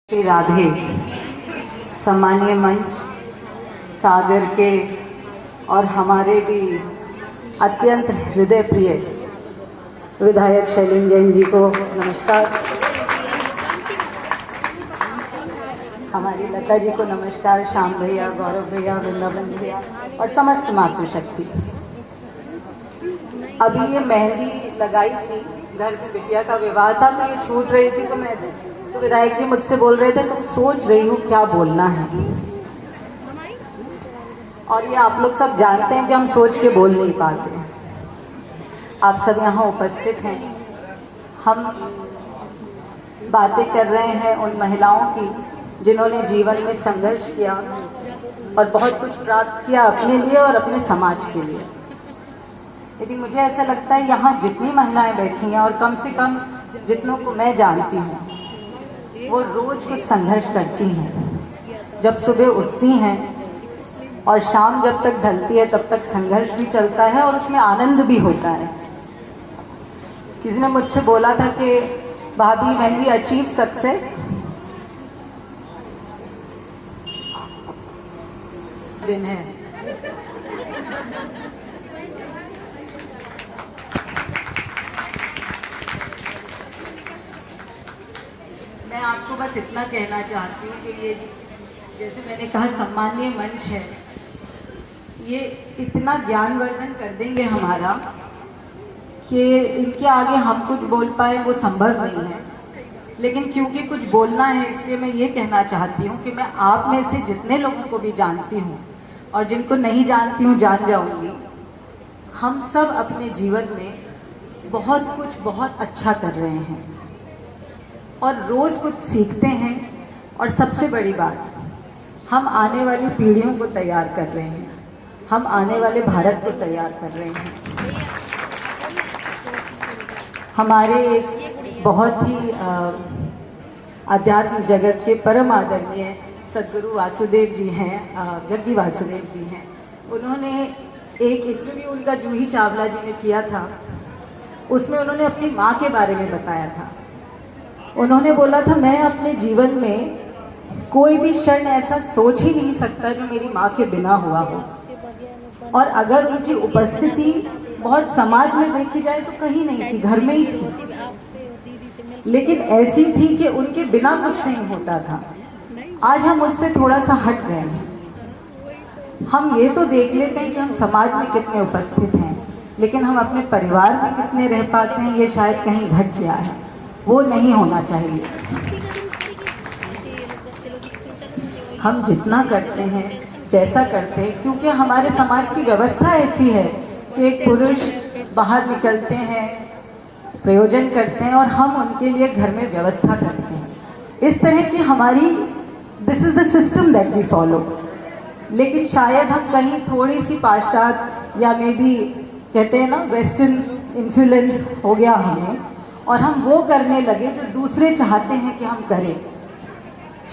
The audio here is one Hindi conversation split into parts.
श्री राधे सम्मानीय मंच सागर के और हमारे भी अत्यंत हृदय प्रिय विधायक शैलेंद्र जैन जी को नमस्कार। हमारी लता जी को नमस्कार, श्याम भैया, गौरव भैया, वृंदावन भैया और समस्त मातृशक्ति। अभी ये मेहंदी लगाई थी, घर में बिटिया का विवाह था तो ये छूट रही थी तो विधायक जी मुझसे बोल रहे थे तुम सोच रही हो क्या बोलना है। और ये आप लोग सब जानते हैं कि हम सोच के बोल नहीं पाते। आप सब यहाँ उपस्थित हैं, हम बातें कर रहे हैं उन महिलाओं की जिन्होंने जीवन में संघर्ष किया और बहुत कुछ प्राप्त किया अपने लिए और अपने समाज के लिए। यदि मुझे ऐसा लगता है यहाँ जितनी महिलाएं बैठी हैं और कम से कम जितनों को मैं जानती हूँ वो रोज कुछ संघर्ष करती हैं। जब सुबह उठती हैं और शाम जब तक ढलती है तब तक संघर्ष भी चलता है और उसमें आनंद भी होता है। किसी ने मुझसे बोला था कि भाभी व्हेन वी अचीव सक्सेस दिन है। मैं आपको बस इतना कहना चाहती हूँ कि ये जैसे मैंने कहा सम्मानीय मंच है, ये इतना ज्ञानवर्धन कर देंगे हमारा कि इनके आगे हम कुछ बोल पाए वो संभव नहीं है। लेकिन क्योंकि कुछ बोलना है इसलिए मैं ये कहना चाहती हूँ कि मैं आप में से जितने लोगों को भी जानती हूँ और जिनको नहीं जानती हूँ जान जाऊँगी। हम सब अपने जीवन में बहुत अच्छा कर रहे हैं और रोज़ कुछ सीखते हैं और सबसे बड़ी बात, हम आने वाली पीढ़ियों को तैयार कर रहे हैं, हम आने वाले भारत को तैयार कर रहे हैं। हमारे एक बहुत ही अध्यात्म जगत के परम आदरणीय सद्गुरु वासुदेव जी हैं, जग्गी वासुदेव जी हैं। उन्होंने एक इंटरव्यू उनका जूही चावला जी ने किया था, उसमें उन्होंने अपनी माँ के बारे में बताया था। उन्होंने बोला था मैं अपने जीवन में कोई भी क्षण ऐसा सोच ही नहीं सकता जो मेरी माँ के बिना हुआ हो। और अगर उनकी उपस्थिति बहुत समाज में देखी जाए तो कहीं नहीं थी, घर में ही थी, लेकिन ऐसी थी कि उनके बिना कुछ नहीं होता था। आज हम उससे थोड़ा सा हट गए हैं। हम ये तो देख लेते हैं कि हम समाज में कितने उपस्थित हैं, लेकिन हम अपने परिवार में कितने रह पाते हैं ये शायद कहीं घट गया है। वो नहीं होना चाहिए। हम जितना करते हैं, जैसा करते हैं, क्योंकि हमारे समाज की व्यवस्था ऐसी है कि एक पुरुष बाहर निकलते हैं, प्रयोजन करते हैं और हम उनके लिए घर में व्यवस्था करते हैं। इस तरह की हमारी this is the system that we follow. लेकिन शायद हम कहीं थोड़ी सी पाश्चात्य या मे बी कहते हैं ना वेस्टर्न इन्फ्लुएंस हो गया हमें, और हम वो करने लगे जो दूसरे चाहते हैं कि हम करें।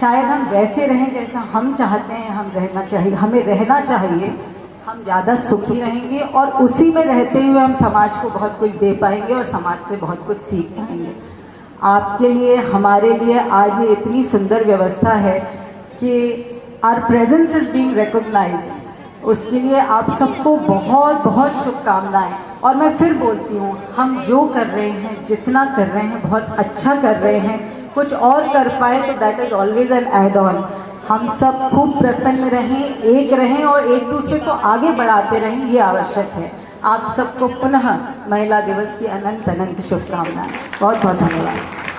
शायद हम वैसे रहें जैसा हम चाहते हैं हमें रहना चाहिए। हम ज़्यादा सुखी रहेंगे और उसी में रहते हुए हम समाज को बहुत कुछ दे पाएंगे और समाज से बहुत कुछ सीख पाएंगे। आपके लिए, हमारे लिए आज ये इतनी सुंदर व्यवस्था है कि our presence is being recognised. उसके लिए आप सबको बहुत शुभकामनाएं। और मैं फिर बोलती हूँ, हम जो कर रहे हैं, जितना कर रहे हैं, बहुत अच्छा कर रहे हैं। कुछ और कर पाए तो that is always an add on. हम सब खूब प्रसन्न रहें, एक रहें और एक दूसरे को आगे बढ़ाते रहें, ये आवश्यक है। आप सबको पुनः महिला दिवस की अनंत शुभकामनाएं। बहुत धन्यवाद।